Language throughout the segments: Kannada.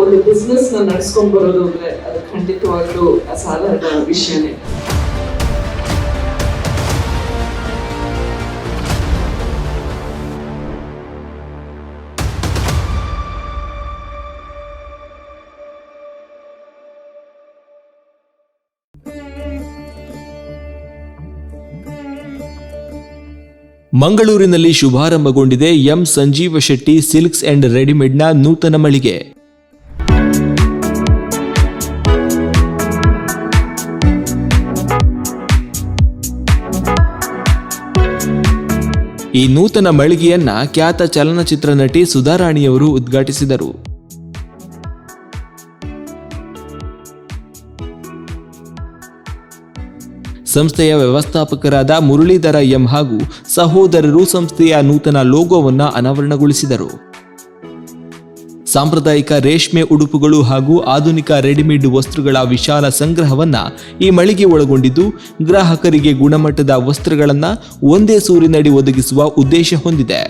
ಒಂದು ಬಿಸ್ನೆಸ್ ನ ನಡ್ಸ್ಕೊಂಡ್ ಬರೋದು ಅಂದ್ರೆ ಅದು ಖಂಡಿತವಾಗ್ಲೂ ಅಸಾಧಾರಣ ವಿಷಯನೇ. ಮಂಗಳೂರಿನಲ್ಲಿ ಶುಭಾರಂಭಗೊಂಡಿದೆ M Sanjeeva Shetty silks and ರೆಡಿಮೇಡ್ನ ನೂತನ ಮಳಿಗೆ. ಈ ನೂತನ ಮಳಿಗೆಯನ್ನ ಖ್ಯಾತ ಚಲನಚಿತ್ರ ನಟಿ ಸುಧಾರಾಣಿಯವರು ಉದ್ಘಾಟಿಸಿದರು. ಸಂಸ್ಥೆಯ ವ್ಯವಸ್ಥಾಪಕರಾದ ಮುರಳೀಧರ ಎಂ ಹಾಗೂ ಸಹೋದರರು ಸಂಸ್ಥೆಯ ನೂತನ ಲೋಗೋವನ್ನ ಅನಾವರಣಗೊಳಿಸಿದರು. ಸಾಂಪ್ರದಾಯಿಕ ರೇಷ್ಮೆ ಉಡುಪುಗಳು ಹಾಗೂ ಆಧುನಿಕ ರೆಡಿಮೇಡ್ ವಸ್ತ್ರಗಳ ವಿಶಾಲ ಸಂಗ್ರಹವನ್ನ ಈ ಮಳಿಗೆ ಒಳಗೊಂಡಿದ್ದು, ಗ್ರಾಹಕರಿಗೆ ಗುಣಮಟ್ಟದ ವಸ್ತ್ರಗಳನ್ನು ಒಂದೇ ಸೂರಿನಡಿ ಒದಗಿಸುವ ಉದ್ದೇಶ ಹೊಂದಿದೆ.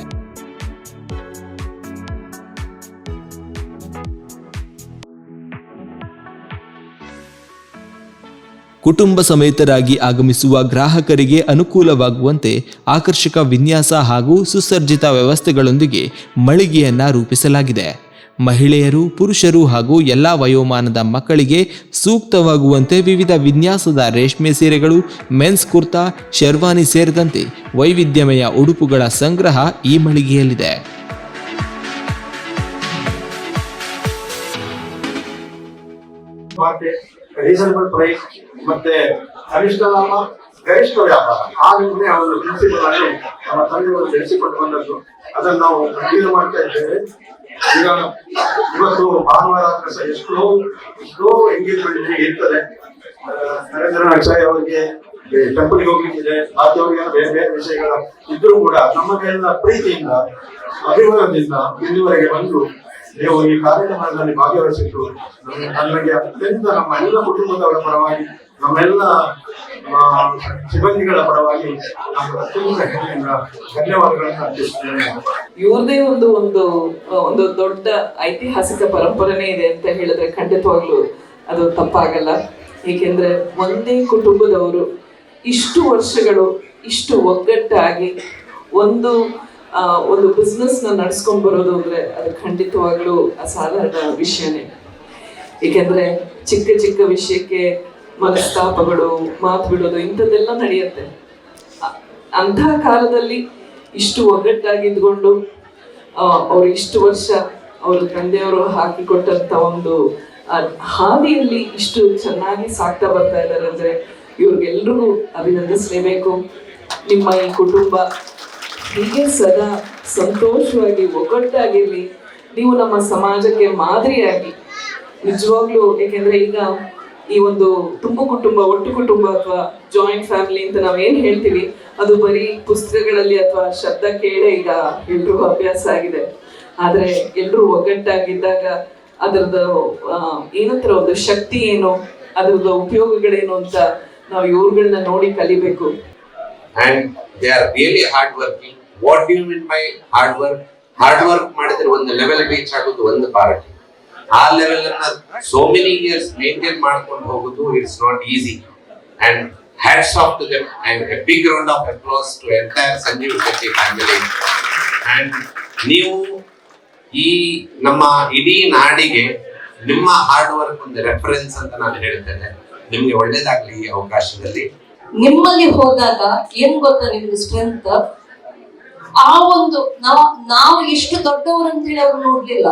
ಕುಟುಂಬ ಸಮೇತರಾಗಿ ಆಗಮಿಸುವ ಗ್ರಾಹಕರಿಗೆ ಅನುಕೂಲವಾಗುವಂತೆ ಆಕರ್ಷಕ ವಿನ್ಯಾಸ ಹಾಗೂ ಸುಸಜ್ಜಿತ ವ್ಯವಸ್ಥೆಗಳೊಂದಿಗೆ ಮಳಿಗೆಯನ್ನ ರೂಪಿಸಲಾಗಿದೆ. ಮಹಿಳೆಯರು, ಪುರುಷರು ಹಾಗೂ ಎಲ್ಲಾ ವಯೋಮಾನದ ಮಕ್ಕಳಿಗೆ ಸೂಕ್ತವಾಗುವಂತೆ ವಿವಿಧ ವಿನ್ಯಾಸದ ರೇಷ್ಮೆ ಸೀರೆಗಳು, ಮೆನ್ಸ್ ಕುರ್ತಾ, ಶೆರ್ವಾನಿ ಸೇರಿದಂತೆ ವೈವಿಧ್ಯಮಯ ಉಡುಪುಗಳ ಸಂಗ್ರಹ ಈ ಮಳಿಗೆಯಲ್ಲಿದೆ. ರೀಸನಬಲ್ ಪ್ರೈಸ್ ಮತ್ತೆ ಕನಿಷ್ಠ ಲಾಭ ಗರಿಷ್ಠ ವ್ಯಾಪಾರ ಆ ನಿಟ್ಟಿನಲ್ಲಿ ಒಂದು ಪ್ರಿನ್ಸಿಪಲ್ ಆಗಿ ನಮ್ಮ ತಂದೆಯವರು ಬೆಳೆಸಿಕೊಂಡು ಬಂದದ್ದು. ಅದನ್ನು ನಾವು ಕಂಟಿನ್ಯೂ ಮಾಡ್ತಾ ಇದ್ದೇವೆ. ಈಗ ಇವತ್ತು ಭಾನುವಾರ ಸಹ ಎಷ್ಟೋ ಎಂಗೇಜ್ಮೆಂಟ್ ಇರ್ತದೆ. ನರೇಂದ್ರ ನಾಚಾರ್ಯ ಅವರಿಗೆ ಟೆಂಪಲ್ಗೆ ಹೋಗ್ಲಿಕ್ಕಿದೆ, ಬಾಕಿಯವರಿಗೆ ಬೇರೆ ಬೇರೆ ವಿಷಯಗಳ ಇದ್ರೂ ಕೂಡ ನಮ್ಮನ್ನೆಲ್ಲ ಪ್ರೀತಿಯಿಂದ ಅಭಿಮಾನದಿಂದ ಇಲ್ಲಿವರೆಗೆ ಬಂದು ನೀವು ಈ ಕಾರ್ಯಕ್ರಮದಲ್ಲಿ ಭಾಗವಹಿಸಿದ್ದು ನನಗೆ ಅತ್ಯಂತ ನಮ್ಮ ಎಲ್ಲ ಕುಟುಂಬದವರ ಪರವಾಗಿ, ನಮ್ಮೆಲ್ಲ ಸಿಬ್ಬಂದಿಗಳ ಪರವಾಗಿ ನಾನು ಅತ್ಯಂತ ಧನ್ಯವಾದಗಳನ್ನು ಅರ್ಪಿಸುತ್ತೇನೆ. ಇವ್ರದೇ ಒಂದು ದೊಡ್ಡ ಐತಿಹಾಸಿಕ ಪರಂಪರೆನೇ ಇದೆ ಅಂತ ಹೇಳಿದ್ರೆ ಖಂಡಿತವಾಗ್ಲೂ ಅದು ತಪ್ಪಾಗಲ್ಲ. ಏಕೆಂದ್ರೆ ಒಂದೇ ಕುಟುಂಬದವರು ಇಷ್ಟು ವರ್ಷಗಳು ಇಷ್ಟು ಒಗ್ಗಟ್ಟಾಗಿ ಒಂದು ಬಿಸ್ನೆಸ್ ನ ನಡ್ಸ್ಕೊಂಡ್ ಬರೋದು ಅಂದ್ರೆ ಅದು ಖಂಡಿತವಾಗ್ಲೂ ಅಸಾಧಾರಣ ವಿಷಯನೇ. ಏಕೆಂದ್ರೆ ಚಿಕ್ಕ ಚಿಕ್ಕ ವಿಷಯಕ್ಕೆ ಮನಸ್ತಾಪಗಳು, ಮಾತು ಬಿಡೋದು ಇಂಥದ್ದೆಲ್ಲ ನಡೆಯುತ್ತೆ. ಅಂತಹ ಕಾಲದಲ್ಲಿ ಇಷ್ಟು ಒಗ್ಗಟ್ಟಾಗಿದ್ಕೊಂಡು ಅವ್ರು ಇಷ್ಟು ವರ್ಷ ಅವ್ರ ತಂದೆಯವರು ಹಾಕಿಕೊಟ್ಟಂತ ಒಂದು ಹಾದಿಯಲ್ಲಿ ಇಷ್ಟು ಚೆನ್ನಾಗಿ ಸಾಕ್ತಾ ಬರ್ತಾ ಇದ್ದಾರೆ ಅಂದ್ರೆ ಇವ್ರಿಗೆಲ್ರಿಗೂ ಅಭಿನಂದಿಸಲೇಬೇಕು. ನಿಮ್ಮ ಈ ಕುಟುಂಬ ಹೀಗೆ ಸದಾ ಸಂತೋಷವಾಗಿ ಒಗ್ಗಟ್ಟಾಗಿರ್ಲಿ. ನೀವು ನಮ್ಮ ಸಮಾಜಕ್ಕೆ ಮಾದರಿಯಾಗಿ ನಿಜವಾಗ್ಲೂ, ಏಕೆಂದ್ರೆ ಈಗ ಈ ಒಂದು ಒಟ್ಟು ಕುಟುಂಬ ಅಥವಾ ಜಾಯಿಂಟ್ ಫ್ಯಾಮಿಲಿ ಅಂತ ನಾವೇನ್ ಹೇಳ್ತೀವಿ ಅದು ಬರೀ ಪುಸ್ತಕಗಳಲ್ಲಿ ಅಥವಾ ಶಬ್ದ ಕೇಳೇ ಈಗ ಎಲ್ರಿಗೂ ಅಭ್ಯಾಸ ಆಗಿದೆ. ಆದ್ರೆ ಎಲ್ರೂ ಒಗ್ಗಟ್ಟಾಗಿದ್ದಾಗ ಅದರದ ಏನಂತರ ಒಂದು ಶಕ್ತಿ ಏನು, ಅದರದ ಉಪಯೋಗಗಳೇನು ಅಂತ ನಾವು ಇವ್ರುಗಳನ್ನ ನೋಡಿ ಕಲಿಬೇಕು. And they are really hard working. What do you mean by hard work? Hard work ಮಾಡಿದ್ರೆ ಒಂದು ಲೆವೆಲ್ ರೀಚ್ ಆಗೋದು ಒಂದು ಪಾರ್ಟ್. ಆ ಲೆವೆಲ್ ಅನ್ನ so many years maintain ಮಾಡ್ಕೊಂಡು ಹೋಗೋದು it's not easy. And hats off to them and a big round of applause to entire Sanjeev Shetty family. And ನೀವು ಈ ನಮ್ಮ ಇಡೀ ನಾಡಿಗೆ ನಿಮ್ಮ ಹಾರ್ಡ್ ವರ್ಕ್ ಒಂದು ರೆಫರೆನ್ಸ್ ಅಂತ ನಾನು ಹೇಳ್ತೇನೆ. ನಿಮ್ಗೆ ಒಳ್ಳೇದಾಗ್ಲಿ ಈ ಅವಕಾಶದಲ್ಲಿ. ನಿಮ್ಮಲ್ಲಿ ಹೋದಾಗ ಏನ್ ಗೊತ್ತಾ ನಿಮ್ಗೆ ಸ್ಟ್ರೆಂತ್, ಆ ಒಂದು ನಾವು ಎಷ್ಟು ದೊಡ್ಡವರು ಅಂತ ಹೇಳಿ ಅವ್ರು ನೋಡ್ಲಿಲ್ಲ.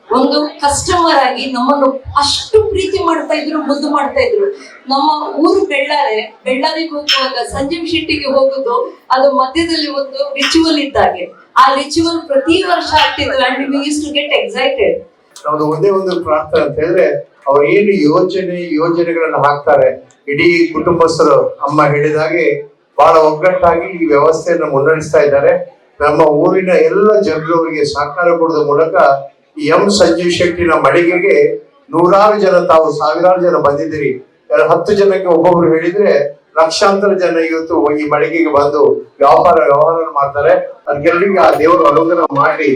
ಒಂದು ಕಸ್ಟಮರ್ ಆಗಿ ನಮ್ಮನ್ನು ಅಷ್ಟು ಪ್ರೀತಿ ಮಾಡ್ತಾ ಇದ್ರು, ಮುದ್ದು ಮಾಡ್ತಾ ಇದ್ರು. ನಮ್ಮ ಊರು ಬೆಳ್ಳಾರಿಗೆ ಹೋಗುವಾಗ ಸಂಜೀವ್ ಶೆಟ್ಟಿಗೆ ಹೋಗುದು ಅದು ಮಧ್ಯದಲ್ಲಿ ಒಂದು ರಿಚುವಲ್ ಇದ್ದಾಗೆ. ಆ ರಿಚುವಲ್ ಪ್ರತಿ ವರ್ಷ ಆಗ್ತಿದ್ರು. And we use to get excited. ನಮ್ದು ಒಂದೇ ಒಂದು ಪ್ರಾರ್ಥನೆ ಅಂತ ಹೇಳಿದ್ರೆ, ಅವ್ರು ಏನು ಯೋಜನೆಗಳನ್ನ ಹಾಕ್ತಾರೆ, ಇಡೀ ಕುಟುಂಬಸ್ಥರು ಅಮ್ಮ ಹೇಳಿದಾಗೆ ಬಹಳ ಒಗ್ಗಟ್ಟಾಗಿ ಈ ವ್ಯವಸ್ಥೆಯನ್ನು ಮುನ್ನಡೆಸ್ತಾ ಇದ್ದಾರೆ. ನಮ್ಮ ಊರಿನ ಎಲ್ಲ ಜನರಿಗೆ ಸಹಕಾರ ಕೊಡೋದ್ರ ಮೂಲಕ ಎಂ ಸಂಜೀವ್ ಶೆಟ್ಟಿನ ಮಳಿಗೆಗೆ ನೂರಾರು ಜನ, ತಾವು ಸಾವಿರಾರು ಜನ ಬಂದಿದ್ದೀರಿ. 10 ಜನಕ್ಕೆ ಒಬ್ಬೊಬ್ರು ಹೇಳಿದ್ರೆ ಲಕ್ಷಾಂತರ ಜನ ಇವತ್ತು ಈ ಮಳಿಗೆಗೆ ಬಂದು ವ್ಯವಹಾರ ಮಾಡ್ತಾರೆ. ಅದಕ್ಕೆಲ್ಲರಿಗೆ ಆ ದೇವರು ಅನುಗ್ರಹ ಮಾಡಿ